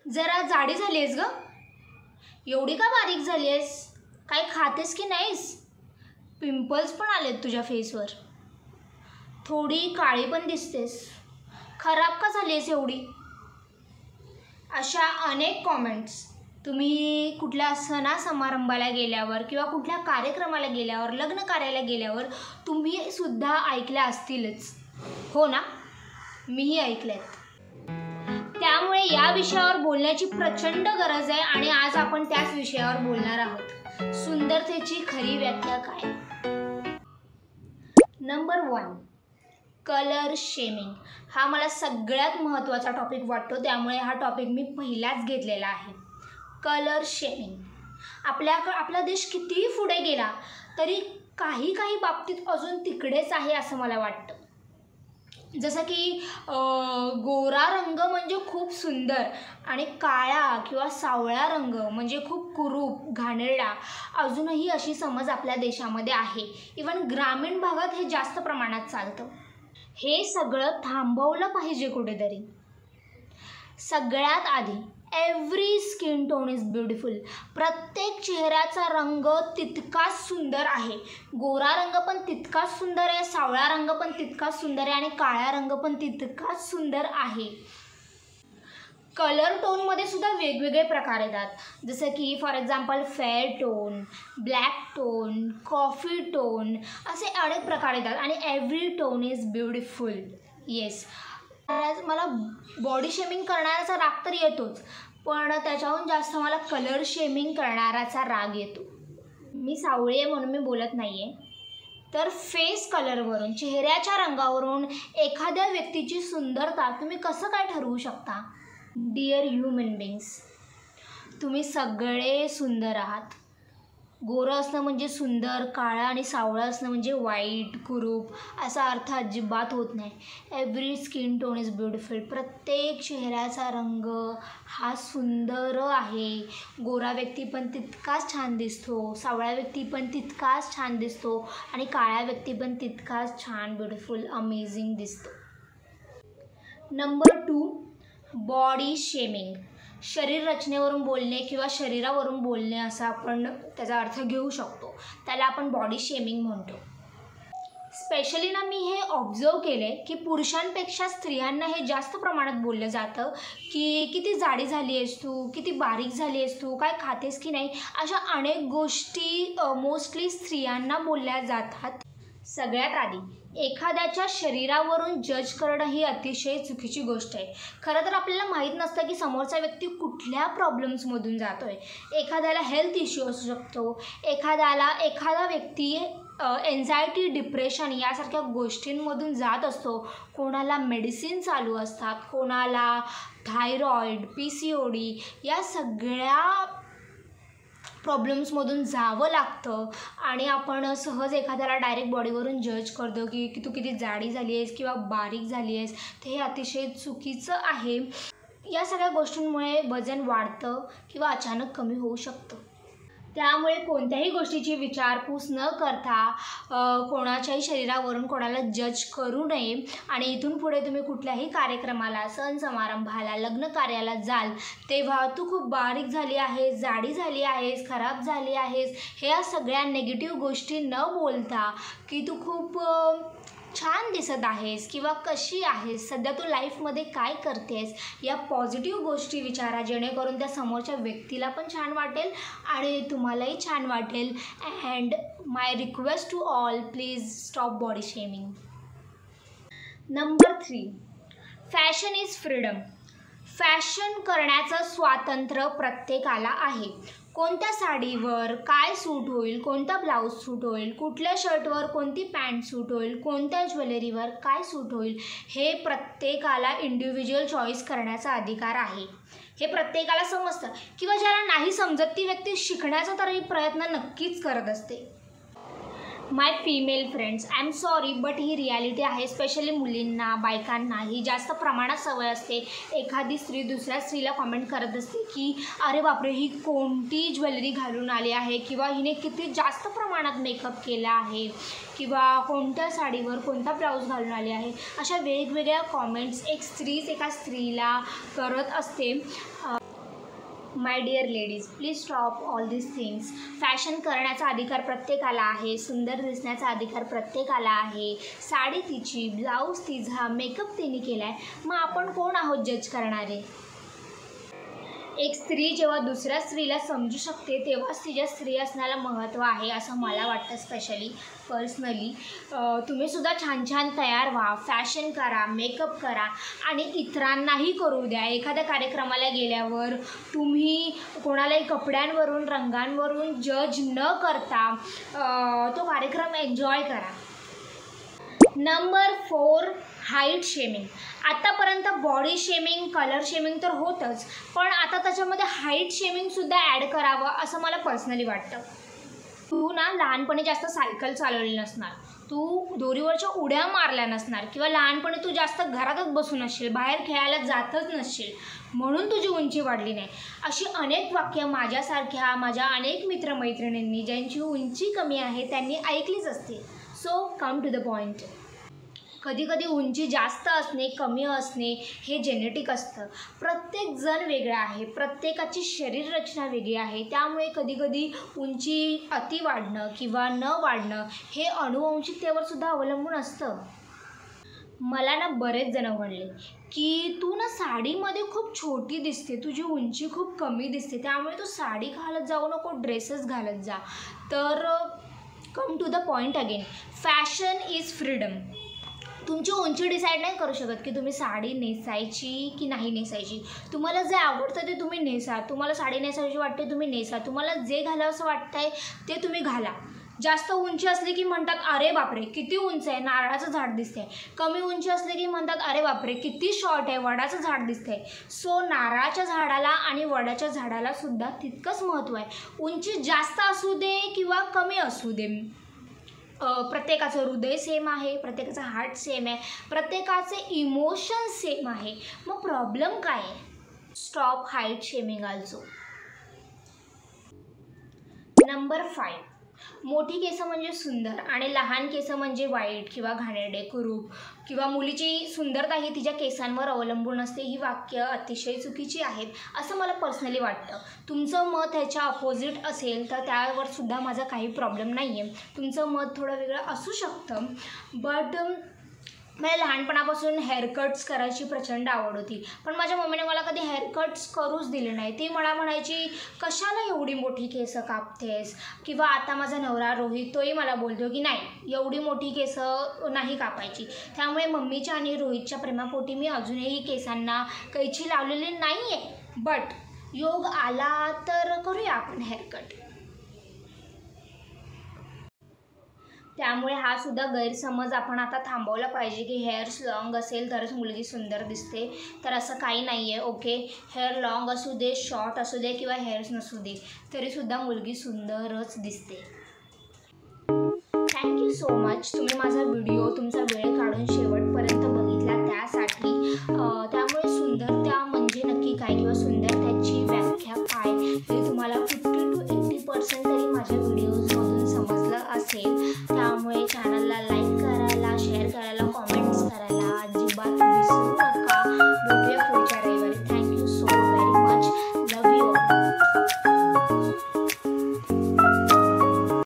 जरा जाडी झाली आहेस ग. एवढी का बारीक झाली आहेस? काही खातेस की नाहीस? पिंपल्स पण आलेत तुझ्या फेसवर. थोडी काळी पण दिसतेस. खराब का झाली आहेस एवढी? अशा अनेक कॉमेंट्स तुम्ही कुठल्या सणासमारंभाला गेल्यावर किंवा कुठल्या कार्यक्रमाला गेल्यावर, लग्न कार्याला गेल्यावर तुम्ही सुद्धा ऐकल्या असतीलच, हो ना? मीही ऐकल्यात. त्यामुळे या विषयावर बोलण्याची प्रचंड गरज आहे आणि आज आपण त्याच विषयावर बोलणार आहोत. सुंदरतेची खरी व्याख्या काय? Number 1, colour shaming. हा मला सगळ्यात महत्त्वाचा टॉपिक वाटतो, त्यामुळे हा टॉपिक मी पहिलाच घेतलेला आहे. Colour shaming. आपला देश कितीही पुढे गेला तरी काही बाबतीत अजून तिकडेच आहे असं मला वाटतं. जसं की गोरा रंग म्हणजे खूप सुंदर आणि काळा किंवा सावळा रंग म्हणजे खूप कुरूप, घाणेरडा. अजूनही अशी समज आपल्या देशामध्ये आहे. इव्हन ग्रामीण भागात हे जास्त प्रमाणात चालतं. हे सगळं थांबवलं पाहिजे कुठेतरी. सगळ्यात आधी every skin tone is beautiful. प्रत्येक चेहऱ्याचा रंग तितकाच सुंदर आहे. गोरा रंग पण तितकाच सुंदर आहे, सावळा रंग पण तितकाच सुंदर आहे आणि काळा रंग पण तितकाच सुंदर आहे. कलर टोनमध्ये सुद्धा वेगवेगळे प्रकार येतात. जसं की for example fair tone, black tone, coffee tone, असे अनेक प्रकार येतात आणि every tone is beautiful. Yes, मला बॉडी शेमिंग करणाऱ्याचा राग तर येतोच, पण त्याच्याहून जास्त मला कलर शेमिंग करणाऱ्याचा राग येतो. मी सावळी आहे म्हणून मी बोलत नाही आहे, तर फेस कलरवरून, चेहऱ्याच्या रंगावरून एखाद्या व्यक्तीची सुंदरता तुम्ही कसं काय ठरवू शकता? डिअर ह्युमन बीइंग्स, तुम्ही सगळे सुंदर आहात. गोरं असणं म्हणजे सुंदर, काळं आणि सावळं असणं म्हणजे वाईट, कुरूप असा अर्थ अजिबात होत नाही. Every skin tone is beautiful. प्रत्येक चेहऱ्याचा रंग हा सुंदर आहे. गोरा व्यक्ती पण तितकाच छान दिसतो, सावळा व्यक्ती पण तितकाच छान दिसतो आणि काळ्या व्यक्ती पण तितकाच छान, ब्युटिफुल, अमेझिंग दिसतो. Number 2, body shaming. शरीर रचनेवरून बोलणे किंवा शरीरावरून बोलणे असा आपण त्याचा अर्थ घेऊ शकतो. त्याला आपण बॉडी शेमिंग म्हणतो. स्पेशली ना, मी हे ऑब्झर्व केले की पुरुषांपेक्षा स्त्रियांना हे जास्त प्रमाणात बोललं जातं की किती जाडी झाली आहेस तू, किती बारीक झाली आहेस तू, काय खातेस की नाही, अशा अनेक गोष्टी मोस्टली स्त्रियांना बोलल्या जातात. सगळ्यात आधी एखाद्याच्या शरीरावरून जज करणं ही अतिशय चुकीची गोष्ट आहे. खरं तर आपल्याला माहीत नसतं की समोरचा व्यक्ती कुठल्या प्रॉब्लेम्समधून जातो आहे. एखाद्याला हेल्थ इश्यू असू शकतो, एखादा व्यक्ती एन्झायटी, डिप्रेशन यासारख्या गोष्टींमधून जात असतो. कोणाला मेडिसिन चालू असतात, कोणाला थायरॉईड, PCOD या सगळ्या प्रॉब्लेम्समधून जावं लागतं आणि आपण सहज एखाद्याला डायरेक्ट बॉडीवरून जज करतो की तू किती जाडी झाली आहेस किंवा बारीक झाली आहेस. ते हे अतिशय चुकीचं आहे. या सगळ्या गोष्टींमुळे वजन वाढतं किंवा अचानक कमी होऊ शकतं. त्यामुळे कोणत्याही गोष्टीची विचारपूस न करता कोणाच्याही शरीरावरून कोणाला जज करू नये. आणि इथून पुढे तुम्ही कुठल्याही कार्यक्रमाला, सण समारंभाला, लग्न कार्याला जाल तेव्हा तू खूप बारीक झाली आहेस, जाडी झाली आहेस, खराब झाली आहेस, ह्या सगळ्या निगेटिव्ह गोष्टी न बोलता की तू खूप छान दिसत आहेस किंवा कशी आहेस, सध्या तू लाईफमध्ये काय करतेस, या पॉझिटिव्ह गोष्टी विचारा, जेणेकरून त्या समोरच्या व्यक्तीला पण छान वाटेल आणि तुम्हालाही छान वाटेल. And my request to all, please stop body shaming. Number 3, fashion is freedom. Fashion करण्याचं स्वातंत्र्य प्रत्येकाला आहे. कोणत्या साडीवर काय सूट होईल, कोणता ब्लाऊज सूट होईल, कुठल्या शर्टवर कोणती पॅन्ट सूट होईल, कोणत्या ज्वेलरीवर काय सूट होईल, हे प्रत्येकाला इंडिव्हिज्युअल चॉईस करण्याचा अधिकार आहे. हे प्रत्येकाला समजतं किंवा ज्याला नाही समजत ती व्यक्ती शिकण्याचा तरी प्रयत्न नक्कीच करत असते. My female friends, I am sorry but ही रियालिटी आहे. स्पेशली मुलींना, बायकांना ही जास्त प्रमाणात सवय असते. एखादी स्त्री दुसऱ्या स्त्रीला कॉमेंट करत असते की अरे बापरे, ही कोणती ज्वेलरी घालून आली आहे किंवा हिने किती जास्त प्रमाणात मेकअप केला आहे किंवा कोणत्या साडीवर कोणता ब्लाऊज घालून आली आहे. अशा वेगवेगळ्या कॉमेंट्स एक स्त्रीच एका स्त्रीला करत असते. My dear ladies, please stop all this things. Fashion करण्याचा अधिकार प्रत्येकाला आहे, सुंदर दिसण्याचा अधिकार प्रत्येकाला आहे. साडी तिची, ब्लाऊज तिचा, मेकअप तिने केला आहे, मग आपण कोण आहोत जज करणारे? एक स्त्री जेव्हा दुसऱ्या स्त्रीला समजू शकते तेव्हाच तिच्या स्त्री असण्याला महत्त्व आहे असं मला वाटतं. स्पेशली पर्सनली तुम्हीसुद्धा छान छान तयार व्हा, फॅशन करा, मेकअप करा आणि इतरांनाही करू द्या. एखाद्या कार्यक्रमाला गेल्यावर तुम्ही कोणालाही कपड्यांवरून, रंगांवरून जज न करता तो कार्यक्रम एन्जॉय करा. Number 4, height shaming. आत्तापर्यंत बॉडी शेमिंग, कलर शेमिंग तर होतंच, पण आता त्याच्यामध्ये हाईट शेमिंगसुद्धा ॲड करावं असं मला पर्सनली वाटतं. तू ना लहानपणी जास्त सायकल चालवली नसणार, तू दोरीवरच्या उड्या मारल्या नसणार किंवा लहानपणी तू जास्त घरातच बसून असशील, बाहेर खेळायला जातच नसशील, म्हणून तुझी उंची वाढली नाही. अशी अनेक वाक्य माझ्यासारख्या माझ्या अनेक मित्रमैत्रिणींनी ज्यांची उंची कमी आहे त्यांनी ऐकलीच असतील. So come to the point. कधीकधी उंची जास्त असणे, कमी असणे हे जेनेटिक असतं. प्रत्येकजण वेगळा आहे, प्रत्येकाची शरीररचना वेगळी आहे. त्यामुळे कधीकधी उंची अति वाढणं किंवा न वाढणं हे अनुवंशिकतेवर सुद्धा अवलंबून असतं. मला ना बरेच जण म्हणले की तू ना साडीमध्ये खूप छोटी दिसते, तुझी उंची खूप कमी दिसते, त्यामुळे तू साडी घालत जाऊ नको, ड्रेसेस घालत जा. तर come to the point again, fashion is freedom. तुमची उंची डिसाईड नाही करू शकत की तुम्ही साडी नेसायची की नाही नेसायची. तुम्हाला जे आवडतं ते तुम्ही नेसा, तुम्हाला साडी नेसायची वाटते तुम्ही नेसा, तुम्हाला जे घालावंसं वाटतंय ते तुम्ही घाला. जास्त उंची असली की म्हणतात अरे बापरे किती उंच आहे, नारळाचं झाड दिसतंय. कमी उंची असली की म्हणतात अरे बापरे किती शॉर्ट आहे, वडाचं झाड दिसतंय. सो नारळाच्या झाडाला आणि वडाच्या झाडाला सुद्धा तितकंच महत्त्व आहे. उंची जास्त असू दे किंवा कमी असू दे, प्रत्येकाचं हृदय सेम आहे, प्रत्येकाचा हार्ट सेम आहे, प्रत्येकाचे इमोशन सेम आहे. मग प्रॉब्लेम काय आहे? Stop height shaming also. Number 5, मोठी केसं म्हणजे सुंदर आणि लहान केसं म्हणजे वाईट किंवा घाणेरडे, कुरूप किंवा मुलीची सुंदरता ही तिच्या केसांवर अवलंबून असते. ही वाक्य अतिशय चुकीची आहेत असं मला पर्सनली वाटतं. तुमचं मत ह्याच्या अपोजिट असेल तर त्यावर सुद्धा माझा काही प्रॉब्लेम नाही आहे. तुमचं मत थोडं वेगळं असू शकतं, बट मला लहानपणापासून हेअरकट्स करायची प्रचंड आवड होती, पण माझ्या मम्मीने मला कधी हेअरकट्स करूच दिले नाही. ती मला म्हणायची कशाला एवढी मोठी केसं कापतेस, किंवा आता माझा नवरा रोहित तोही मला बोलतो की नाही एवढी मोठी केसं नाही कापायची. त्यामुळे मम्मीच्या आणि रोहितच्या प्रेमापोटी मी अजूनही केसांना कैची लावलेली नाही आहे, बट योग आला तर करूया आपण हेअरकट. त्यामुळे हा सुद्धा गैरसमज आपण आता थांबवला पाहिजे की हेअर्स लॉंग असेल तरच मुलगी सुंदर दिसते. तर असं काही नाही आहे. ओके, हेअर लॉंग असू दे, शॉर्ट असू दे किंवा हेअर्स नसू दे तरीसुद्धा मुलगी सुंदरच दिसते. Thank you so much. तुम्ही माझा व्हिडिओ तुमचा वेळ काढून शेवटपर्यंत बघितला त्यासाठी. त्यामुळे सुंदरता म्हणजे नक्की काय किंवा सुंदरतेची व्याख्या काय हे तुम्हाला 50 to 80% तरी माझ्या व्हिडिओजमधून समजलं असेल. त्यामुळे चॅनलला लाईक